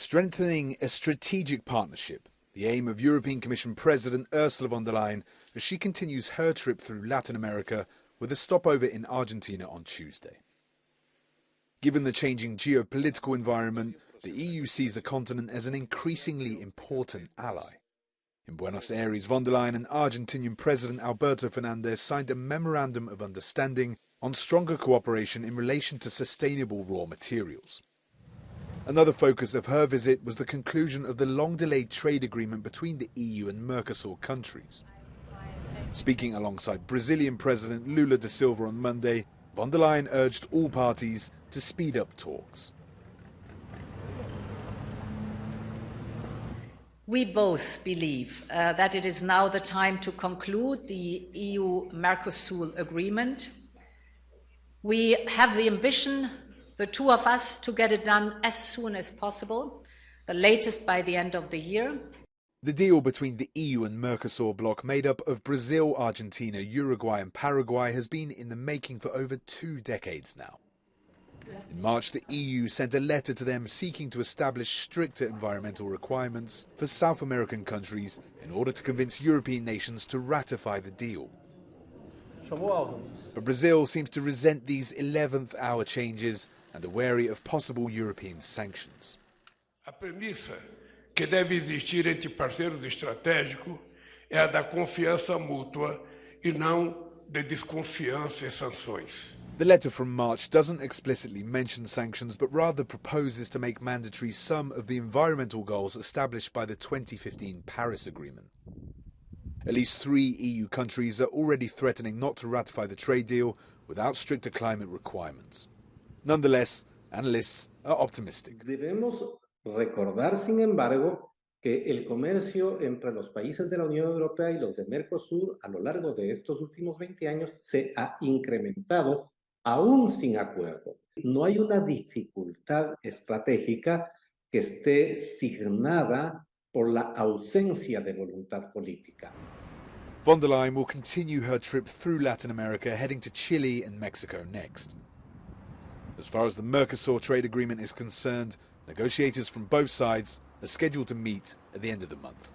Strengthening a strategic partnership, the aim of European Commission President Ursula von der Leyen as she continues her trip through Latin America with a stopover in Argentina on Tuesday. Given the changing geopolitical environment, the EU sees the continent as an increasingly important ally. In Buenos Aires, von der Leyen and Argentinian President Alberto Fernandez signed a memorandum of understanding on stronger cooperation in relation to sustainable raw materials. Another focus of her visit was the conclusion of the long-delayed trade agreement between the EU and Mercosur countries. Speaking alongside Brazilian President Lula da Silva on Monday, von der Leyen urged all parties to speed up talks. We both believe that it is now the time to conclude the EU-Mercosur agreement. We have the ambition, the two of us, to get it done as soon as possible, the latest by the end of the year. The deal between the EU and Mercosur bloc, made up of Brazil, Argentina, Uruguay and Paraguay, has been in the making for over 2 decades now. In March, the EU sent a letter to them seeking to establish stricter environmental requirements for South American countries in order to convince European nations to ratify the deal. But Brazil seems to resent these 11th-hour changes and are wary of possible European sanctions. A premissa que deve existir entre parceiros estratégicos é a da confiança mútua e não de desconfiança e sanções. The letter from March doesn't explicitly mention sanctions, but rather proposes to make mandatory some of the environmental goals established by the 2015 Paris Agreement. At least 3 EU countries are already threatening not to ratify the trade deal without stricter climate requirements. Nonetheless, analysts are optimistic. Debemos recordar, sin embargo, que el comercio entre los países de la Unión Europea y los de Mercosur a lo largo de estos últimos 20 años se ha incrementado aún sin acuerdo. No hay una dificultad estratégica que esté signada por la ausencia de voluntad política. Von der Leyen will continue her trip through Latin America, heading to Chile and Mexico next. As far as the Mercosur trade agreement is concerned, negotiators from both sides are scheduled to meet at the end of the month.